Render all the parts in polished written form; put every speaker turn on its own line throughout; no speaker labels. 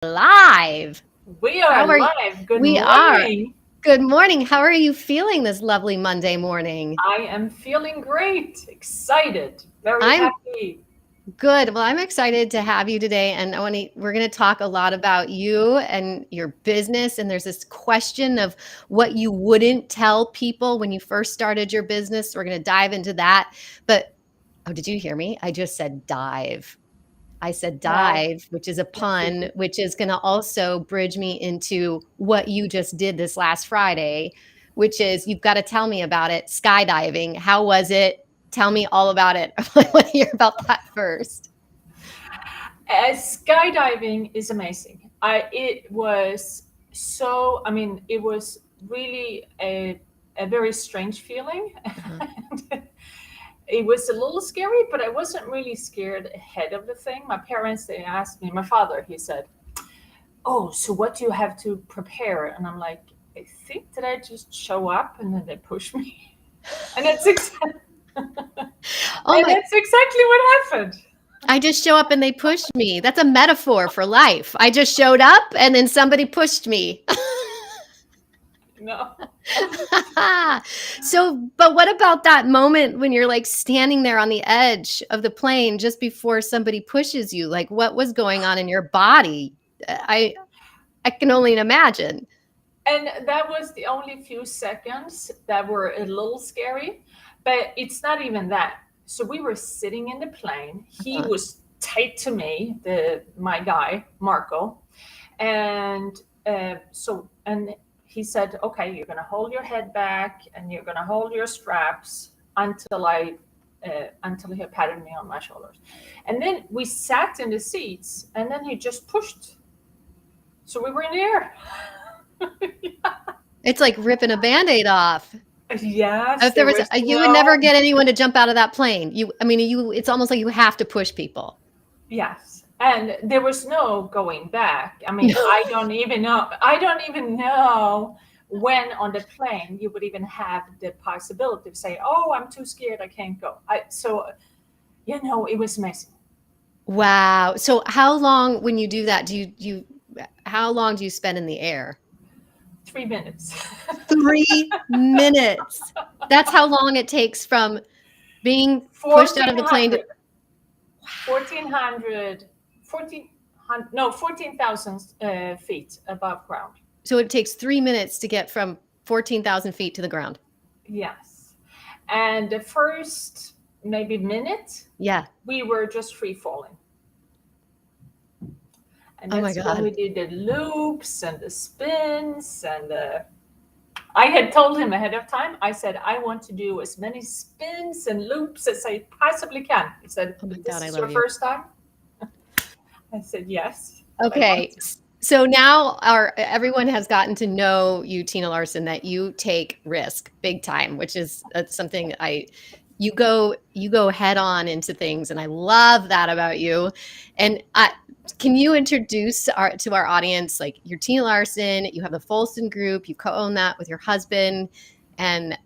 Live.
We
How
are
are you?
live. Good
We are.
morning.
Good morning. How are you feeling this lovely Monday morning?
I am feeling great, excited, very
I'm
happy.
good. Well, I'm excited to have you today, and we're going to talk a lot about you and your business. And there's this question of what you wouldn't tell people when you first started your business. We're going to dive into that. But oh, did you hear me? I just said dive. I said
Wow.
dive, which is a
Yes, you
pun,
did.
which is going to also bridge me into what you just did this last Friday, which is you've got to tell me about it. Skydiving. How was it? Tell me all about it. I want to hear about that first.
Skydiving is amazing. It was so, I mean, it was really a very strange feeling.
Uh-huh.
It was a little scary, but I wasn't really scared ahead of the thing. My parents, they asked me, my father, he said, "Oh, so what do you have to prepare?" And I'm like, "I think that I just show up and then they push me." And that's exactly and
Oh my,
that's exactly what happened.
I just show up and they push me. That's a metaphor for life. I just showed up and then somebody pushed me.
No.
So, but what about that moment when you're like standing there on the edge of the plane just before somebody pushes you? Like what was going on in your body? I can only imagine.
And that was the only few seconds that were a little scary, but it's not even that. So we were sitting in the plane. He
Uh-huh.
was tight to me, the my guy Marco, and and he said, "Okay, you're gonna hold your head back and you're gonna hold your straps until he patted me on my shoulders." And then we sat in the seats, and then he just pushed. So we were in the air.
It's like ripping a band-aid off.
Yes,
If there
there
was
was
you would never
no.
get anyone to jump out of that plane. I mean, it's almost like you have to push people.
Yes, and there was no going back. I mean,
No.
I don't even know. I don't even know when on the plane you would even have the possibility of say, "Oh, I'm too scared. I can't go." It was amazing.
Wow. So how long when you do that, how long do you spend in the air?
3 minutes.
3 minutes. That's how long it takes from being pushed out
Fourteen
of the plane to
hundred. 1400. 1400. No, 14,000 feet above ground.
so it takes 3 minutes to get from 14,000 feet to the ground.
Yes, and the first maybe minute
Yeah.
we were just free falling. And
Oh my
that's when we
God.
did the loops and the spins I had told him ahead of time. I said I want to do as many spins and loops as I possibly can. He said,
Oh my
"But
God,
this
I
is your
love you.
first time." I said, "Yes, I want
Okay.
to."
So now everyone has gotten to know you, Tina Larson, that you take risk big time, which is something you go head on into things, and I love that about you. And can you introduce to our audience, like you're Tina Larson, you have the Folson Group, you co-own that with your husband, and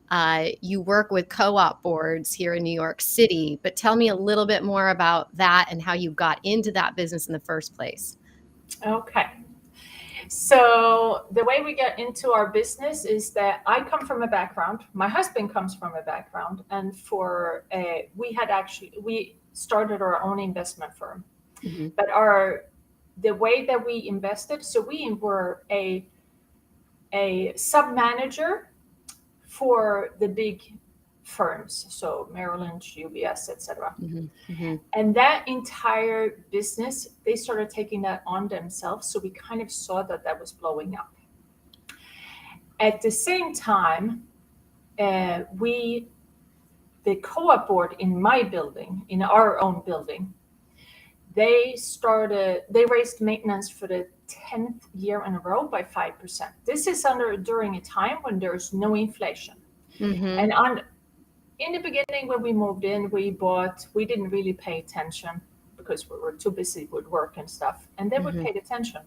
you work with co-op boards here in New York City. But tell me a little bit more about that and how you got into that business in the first place.
Okay. So the way we get into our business is that I come from a background. My husband comes from a background, and we started our own investment firm.
Mhm.
But the way that we invested, so we were a sub manager for the big firms, so Merrill Lynch, UBS, etc.
Mhm, mhm.
And that entire business, they started taking that on themselves. So we kind of saw that that was blowing up. At the same time, we, the co-op board in my building, in our own building, they raised maintenance for the 10th year in a row by 5%. This is during a time when there's no inflation. And
Mhm.
in the beginning, when we moved in, we didn't really pay attention because we were too busy with work and stuff. And then we
Mhm.
paid attention.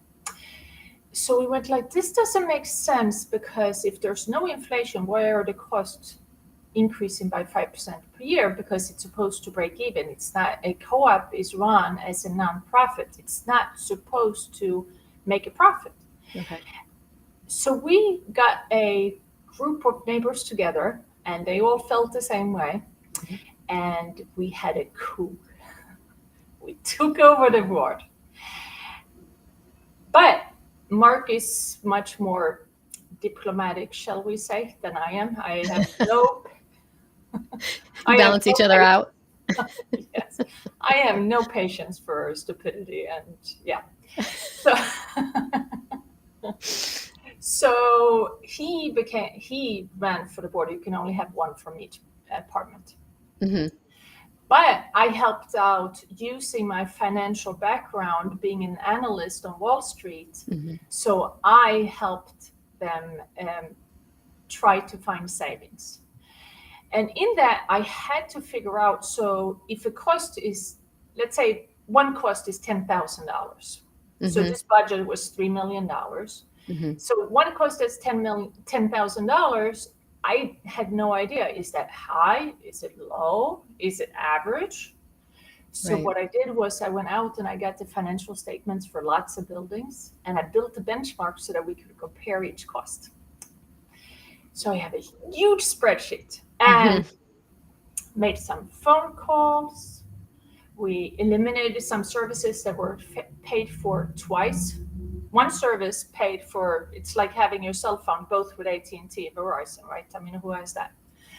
So we went like, this doesn't make sense, because if there's no inflation, why are the costs increasing by 5% per year? Because it's supposed to break even. It's not, a co-op is run as a non-profit. It's not supposed to make a profit.
Okay.
So we got a group of neighbors together, and they all felt the same way.
Mhm.
And we had a coup. We took over the board. But Mark is much more diplomatic, shall we say, than I am. I have no, I have
Balance
no
each other out.
yes, I have no patience for stupidity, and yeah. So, so he ran for the board. You can only have one from each apartment.
Hmm.
But I helped out using my financial background, being an analyst on Wall Street.
Hmm.
So I helped them try to find savings. And in that, I had to figure out, so if a cost is, let's say one cost is $10,000. So
Hmm.
this budget was $3 million.
Hmm.
So one cost is $10,000. I had no idea. Is that high? Is it low? Is it average? So
Right.
what I did was I went out and I got the financial statements for lots of buildings, and I built a benchmark so that we could compare each cost. So I have a huge spreadsheet
Hmm.
and made some phone calls. We eliminated some services that were paid for twice. One service paid for, it's like having your cell phone both with AT&T and Verizon, right? I mean, who has that?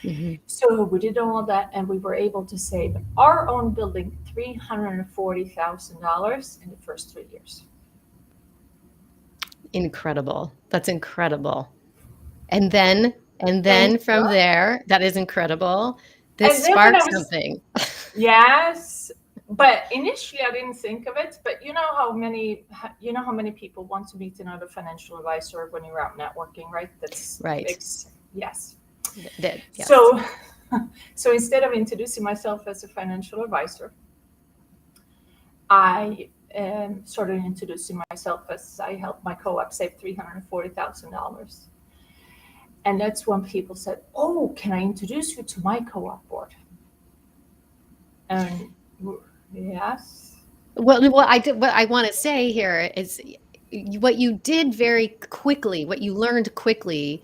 Hmm.
So we did all of that, and we were able to save our own building $340,000 in the first 3 years.
Incredible. That's incredible. And then
Thank
from
you.
there, that is incredible. This
And then when I
sparked
was,
something.
yes, but initially I didn't think of it. But you know how many people want to meet another financial advisor when you're out networking, right? That's
Right.
yes.
Did. Yes.
So, so instead of introducing myself as a financial advisor, I started introducing myself as I helped my co-op save $340,000. And that's when people said, "Oh, can I introduce you to my co-op board?" And yes,
Well, what I want to say here is what you did very quickly, what you learned quickly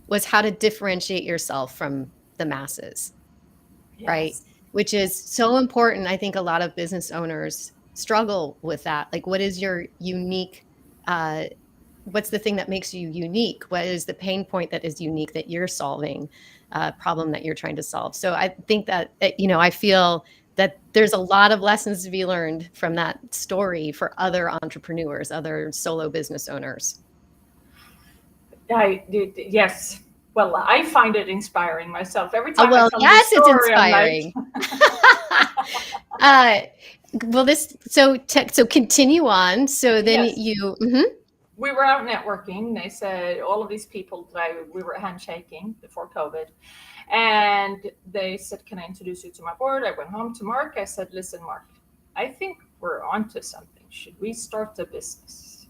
was how to differentiate yourself from the masses, right?
yes.
Which is so important. I think a lot of business owners struggle with that. Like, what is your unique, uh, what's the thing that makes you unique? What is the pain point that is unique that you're solving, problem that you're trying to solve? So I think that, I feel that there's a lot of lessons to be learned from that story for other entrepreneurs, other solo business owners.
I did, yes. Well, I find it inspiring myself. Every
Oh,
time I
well,
tell this
yes, it's
story, I'm like,
inspiring. uh, well, so continue on. So then
yes.
you,
We were out networking. They said all of these people that we were handshaking before COVID. And they said, "Can I introduce you to my board?" I went home to Mark. I said, "Listen, Mark, I think we're onto something. Should we start a business?"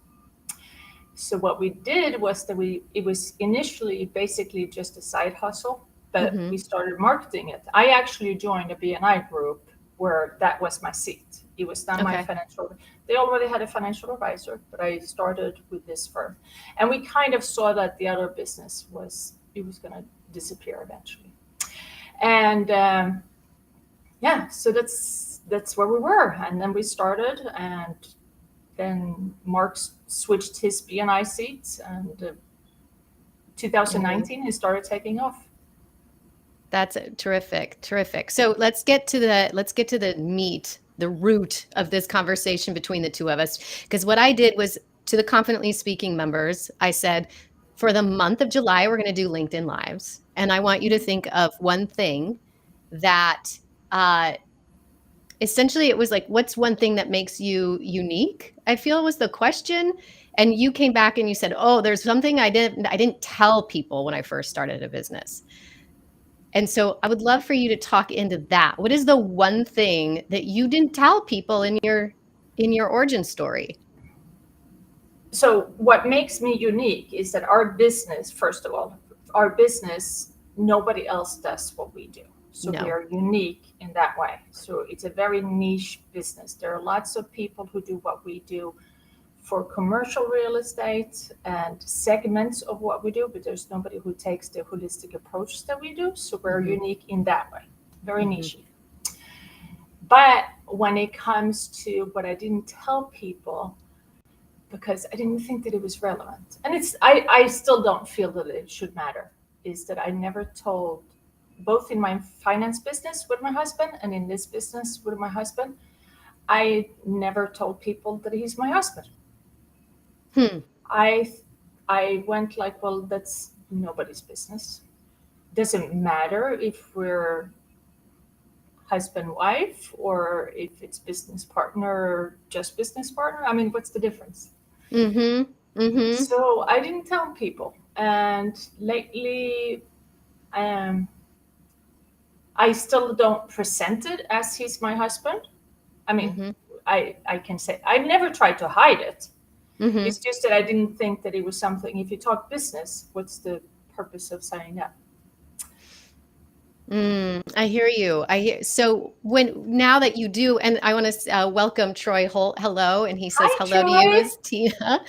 So what we did was that it was initially basically just a side hustle, but
mm-hmm.
we started marketing it. I actually joined a BNI group where that was my seat. It was not my
Okay.
financial. They already had a financial advisor, but I started with this firm, and we kind of saw that the other business was going to disappear eventually. And yeah, so that's where we were, and then we started, and then Mark switched his BNI seats, and
And then
2019 he started taking off.
that's terrific, terrific. So let's get to the meat, the root of this conversation between the two of us. Because what I did was, to the Confidently Speaking members, I said, for the month of July, we're going to do LinkedIn Lives, and I want you to think of one thing that, uh, essentially, it was like, what's one thing that makes you unique? I feel was the question. And you came back and you said, oh, there's something I didn't tell people when I first started a business. And so I would love for you to talk into that. What is the one thing that you didn't tell people in your origin story?
So what makes me unique is that our business, first of all, our business, nobody else does what we do. So we
No.
are unique in that way. So it's a very niche business. There are lots of people who do what we do for commercial real estate and segments of what we do, but there's nobody who takes the holistic approach that we do. So we're unique in that way, very niche. But when it comes to what I didn't tell people, because I didn't think that it was relevant, and I still don't feel that it should matter, is that I never told, both in my finance business with my husband and in this business with my husband, I never told people that he's my husband. I went like, well, that's nobody's business. Doesn't matter if we're husband wife or if it's business partner or just business partner. I mean, what's the difference? So I didn't tell people, and lately, I still don't present it as he's my husband. I mean, I can say I never tried to hide it. It's just that I didn't think that it was something. If you talk business, what's the purpose of signing up?
I hear you. So now that you do, and I want to welcome Troy Holt. Hello, and he says
Hi,
hello to you
Troy.
as Tina.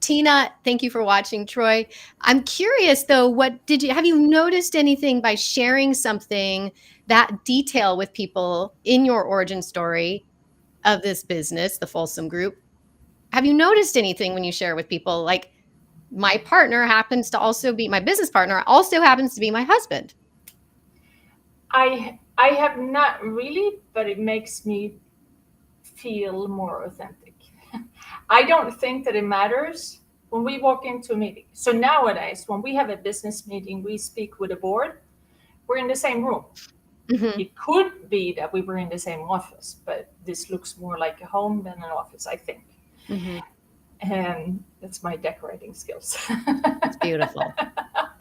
Tina, thank you for watching, Troy. I'm curious though, have you noticed anything by sharing something that detail with people in your origin story of this business, the Folson Group? Have you noticed anything when you share with people, like my partner happens to also be my business partner, also happens to be my husband?
I have not really, but it makes me feel more authentic. I don't think that it matters when we walk into a meeting. So nowadays, when we have a business meeting, we speak with a board, we're in the same room. It could be that we were in the same office, but this looks more like a home than an office, I think. And that's my decorating skills.
It's beautiful.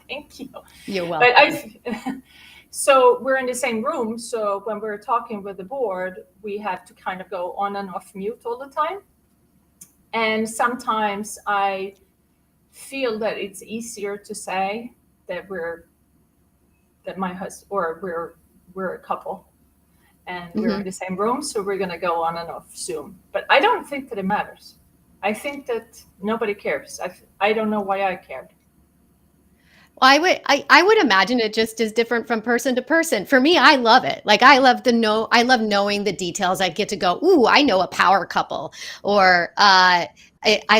Thank you.
You're welcome.
So we're in the same room. So when we're talking with the board, we have to kind of go on and off mute all the time. And sometimes I feel that it's easier to say that my husband, or we're a couple and we're in the same room. So we're going to go on and off Zoom. But I don't think that it matters. I think that nobody cares. I don't know why I cared.
Well, I would imagine it just is different from person to person. For me, I love it. Like I love knowing the details. I get to go, ooh, I know a power couple, or I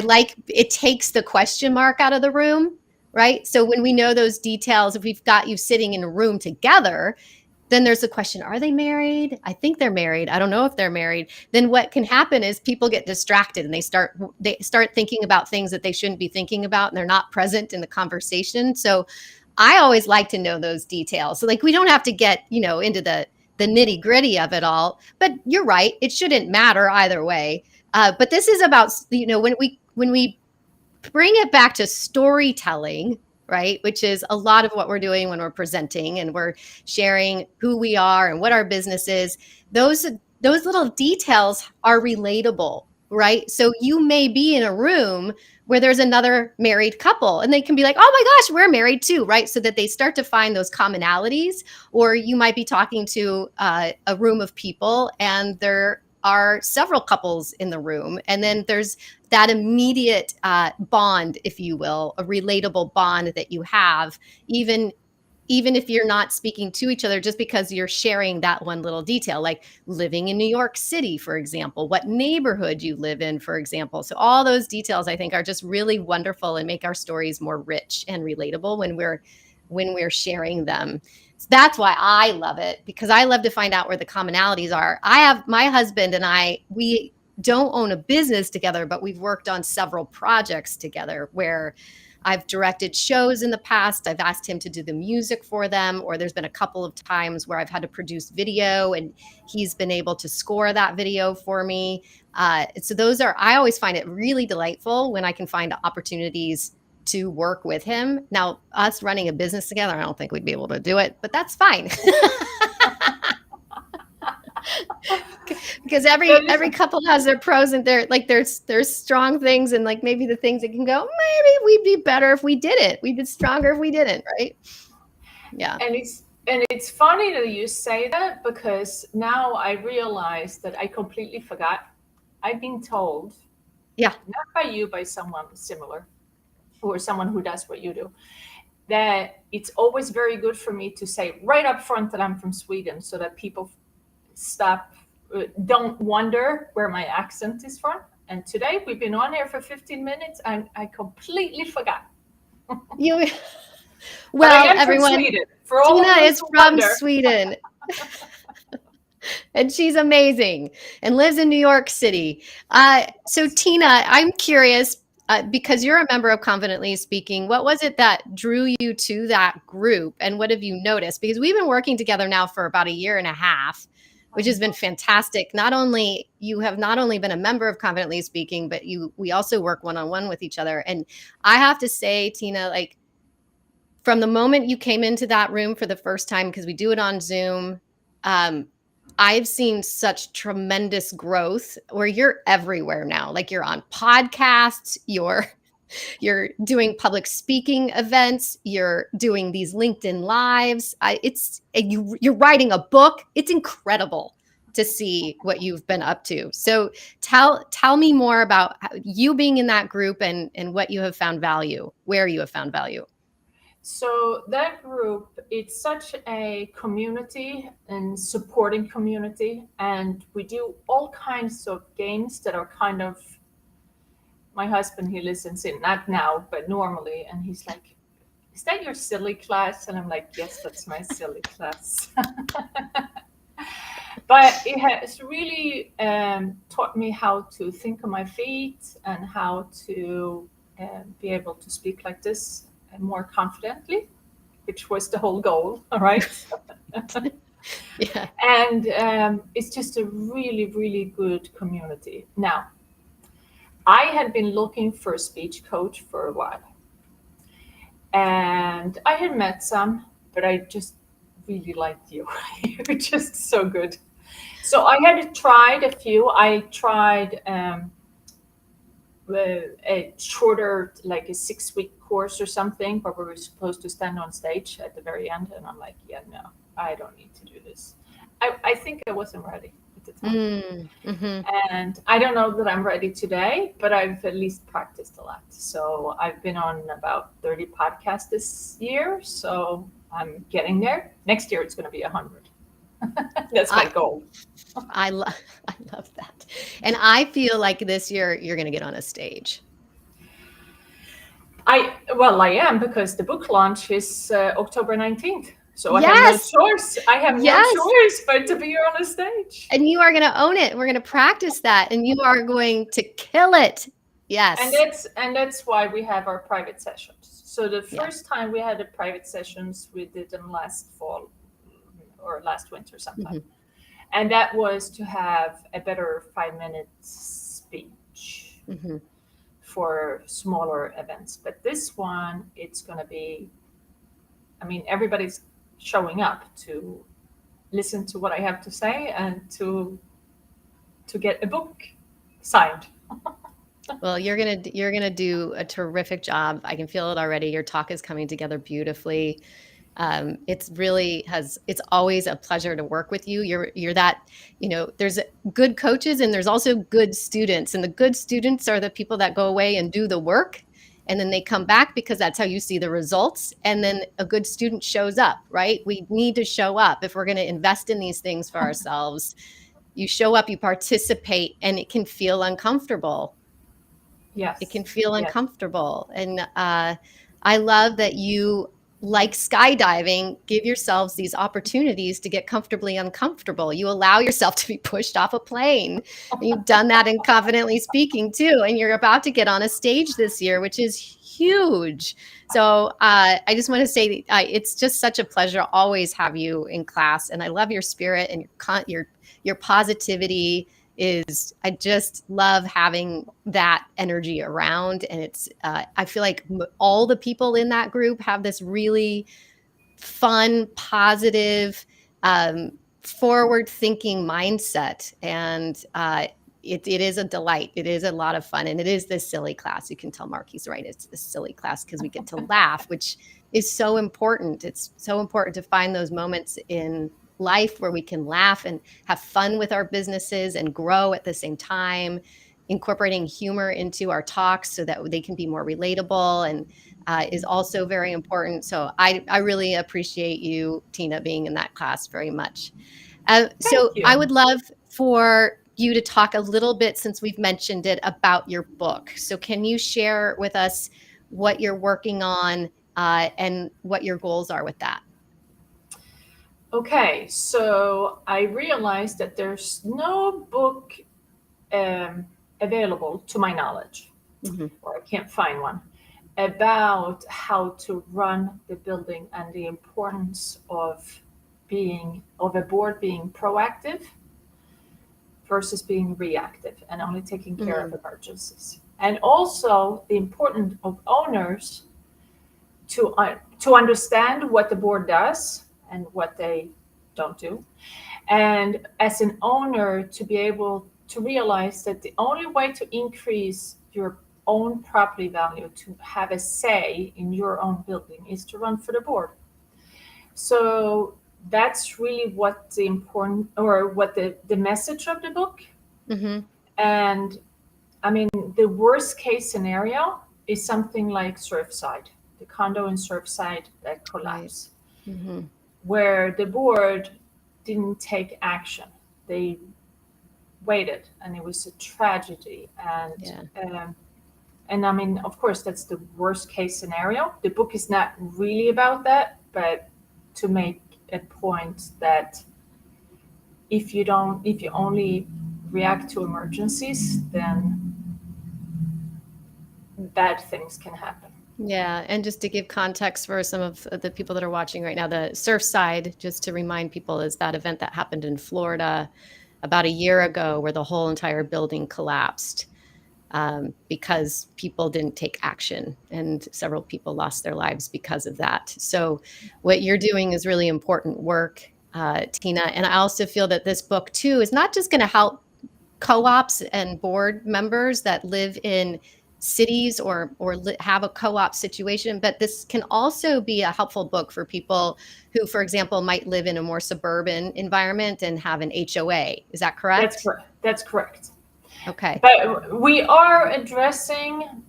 like it takes the question mark out of the room, right? So when we know those details, if we've got you sitting in a room together, then there's the question, are they married? I think they're married. I don't know if they're married. Then what can happen is people get distracted and they start thinking about things that they shouldn't be thinking about, and they're not present in the conversation. So I always like to know those details. So like we don't have to get, into the nitty-gritty of it all, but you're right, it shouldn't matter either way. But this is about, when we bring it back to storytelling, right? Which is a lot of what we're doing when we're presenting and we're sharing who we are and what our business is. Those little details are relatable, right? So you may be in a room where there's another married couple and they can be like, oh my gosh, we're married too, right? So that they start to find those commonalities. Or you might be talking to a room of people and there are several couples in the room. And then there's that immediate bond, if you will, a relatable bond that you have, even if you're not speaking to each other, just because you're sharing that one little detail, like living in New York City, for example, what neighborhood you live in, for example. So all those details, I think, are just really wonderful and make our stories more rich and relatable when we're sharing them. So that's why I love it, because I love to find out where the commonalities are. I have my husband and we don't own a business together, but we've worked on several projects together where I've directed shows in the past. I've asked him to do the music for them, or there's been a couple of times where I've had to produce video and he's been able to score that video for me. So I always find it really delightful when I can find opportunities to work with him. Now, us running a business together, I don't think we'd be able to do it, but that's fine. Because every couple has their pros and there's strong things and like maybe the things that can go, maybe we'd be better if we did it. We'd be stronger if we didn't, right? Yeah.
And it's funny that you say that, because now I realize that I completely forgot. I've been told
Yeah.
not by you, by someone similar or someone who does what you do, that it's always very good for me to say right up front that I'm from Sweden, so that people stop, don't wonder where my accent is from. And today we've been on here for 15 minutes and I completely forgot.
You
But I
well,
am from
everyone,
Sweden, for all
Tina
of those
is
who
from
wonder.
Sweden. And she's amazing and lives in New York City. So, Tina, I'm curious because you're a member of Confidently Speaking. What was it that drew you to that group, and what have you noticed? Because we've been working together now for about a year and a half, which has been fantastic. Not only you have not only been a member of Confidently Speaking, but we also work one on one with each other. And I have to say, Tina, like from the moment you came into that room for the first time, because we do it on Zoom, um, I've seen such tremendous growth where you're everywhere now. Like you're on podcasts, you're doing public speaking events, you're doing these LinkedIn lives. You're writing a book. It's incredible to see what you've been up to. So tell me more about you being in that group and what you have found value, where you have found value.
So that group, it's such a community and supporting community, and we do all kinds of games that are kind of, my husband, he listens in, not now, but normally, and he's like, is that your silly class? And I'm like, yes, that's my silly class. But it has really taught me how to think on my feet and how to be able to speak like this more confidently, which was the whole goal. All right.
Yeah.
And it's just a really, really good community. Now, I had been looking for a speech coach for a while. And I had met some, but I just really liked you. You're just so good. So I had tried a few. I tried a shorter, like a 6-week course or something, where we were supposed to stand on stage at the very end. And I'm like, yeah, no, I don't need to do this. I think I wasn't ready at the time. And I don't know that I'm ready today, but I've at least practiced a lot. So I've been on about 30 podcasts this year. So I'm getting there. Next year, it's going to be 100. That's my goal.
I love that. And I feel like this year you're going to get on a stage.
I am, because the book launch is October 19th. So I have no
Yes.
choice. I have no
Yes.
choice but to be on a stage.
And you are going to own it. We're going to practice that and you are going to kill it. Yes.
And that's why we have our private sessions. So the
Yeah.
first time we had the private sessions, we did them last fall or last winter sometime. And that was to have a better 5-minute speech for smaller events. But this one, it's going to be, I mean, everybody's showing up to listen to what I have to say and to get a book signed.
Well, you're gonna do a terrific job. I can feel it already. Your talk is coming together beautifully. It's always a pleasure to work with you. You're that, there's good coaches and there's also good students, and the good students are the people that go away and do the work. And then they come back because that's how you see the results. And then a good student shows up, right? We need to show up if we're going to invest in these things for ourselves. You show up, you participate, and it can feel uncomfortable.
Yes.
It can feel uncomfortable. And I love that you, like skydiving, give yourselves these opportunities to get comfortably uncomfortable. You allow yourself to be pushed off a plane. And you've done that in Confidently Speaking too. And you're about to get on a stage this year, which is huge. So I just want to say it's just such a pleasure to always have you in class. And I love your spirit and your positivity. I just love having that energy around. And I feel like all the people in that group have this really fun, positive, forward thinking mindset. And it is a delight. It is a lot of fun. And it is this silly class. You can tell Marky's right. It's this silly class because we get to laugh, which is so important. It's so important to find those moments in life where we can laugh and have fun with our businesses and grow at the same time. incorporating humor into our talks so that they can be more relatable and is also very important. So I really appreciate you, Tina, being in that class very much.
Thank
So I
you.
would love for you to talk a little bit, since we've mentioned it, about your book. So can you share with us what you're working on and what your goals are with that?
Okay, so I realized that there's no book um, available to my knowledge,
Mm-hmm.
or I can't find one, about how to run the building and the importance of a board being proactive versus being reactive and only taking care of
Mm-hmm.
emergencies. And also the importance of owners to understand what the board does and what they don't do. And as an owner, to be able to realize that the only way to increase your own property value, to have a say in your own building, is to run for the board. So that's really what the important, or what the message of the book.
Mm-hmm.
And I mean, the worst case scenario is something like Surfside, the condo in Surfside that
Right.
collapsed,
Mm-hmm.
where the board didn't take action. They waited, and it was a tragedy.
Yeah.
And I mean, of course, that's the worst case scenario. The book is not really about that, but to make a point that if you only react to emergencies, then bad things can happen.
Yeah, and just to give context for some of the people that are watching right now, the Surfside, just to remind people, is that event that happened in Florida about a year ago where the whole entire building collapsed because people didn't take action, and several people lost their lives because of that. So what you're doing is really important work, Tina. And I also feel that this book too is not just going to help co-ops and board members that live in cities or have a co-op situation, but this can also be a helpful book for people who, for example, might live in a more suburban environment and have an HOA. Is that
That's
correct?
correct. That's correct.
Okay.
But we are addressing,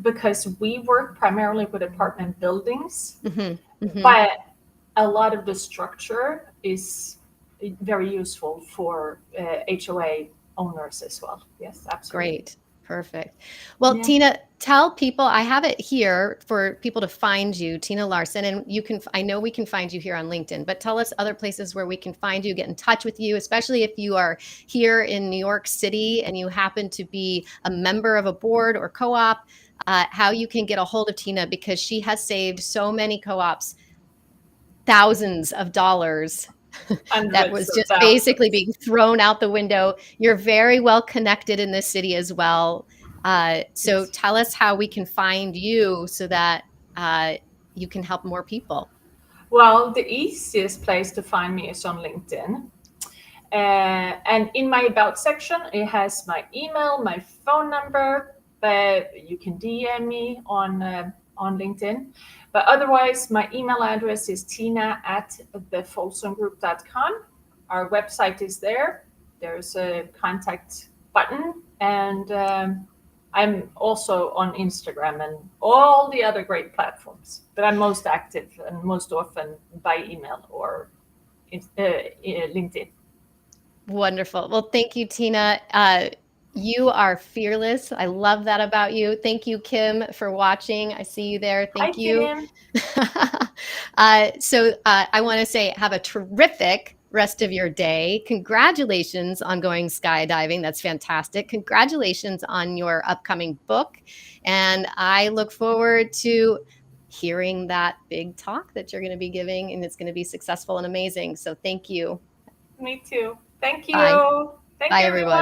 because we work primarily with apartment buildings,
Hmm. Hmm.
but a lot of the structure is very useful for HOA owners as well. Yes, absolutely.
Great. Perfect. Well,
Yeah.
Tina, tell people, I have it here for people to find you, Tina Larson, and you can, I know we can find you here on LinkedIn, but tell us other places where we can find you, get in touch with you, especially if you are here in New York City and you happen to be a member of a board or co-op, how you can get a hold of Tina, because she has saved so many co-ops thousands of dollars that
Hundreds
was
of
just basically
thousands.
being thrown out the window. You're very well connected in this city as well. So
Yes.
tell us how we can find you so that uh, you can help more people.
Well, the easiest place to find me is on LinkedIn. And in my about section, it has my email, my phone number, but you can DM me on LinkedIn. But otherwise, my email address is tina@thefolsongroup.com. Our website is there. There's a contact button, and I'm also on Instagram and all the other great platforms. But I'm most active and most often by email or LinkedIn.
Wonderful. Well, thank you, Tina. You are fearless. I love that about you. Thank you, Kim, for watching. I see you there.
Hi,
Thank you.
Kim.
I want to say have a terrific rest of your day. Congratulations on going skydiving. That's fantastic. Congratulations on your upcoming book. And I look forward to hearing that big talk that you're going to be giving, and it's going to be successful and amazing. So thank you.
Me too. Thank
Bye.
you. Thank
Bye,
you, everyone.
everyone.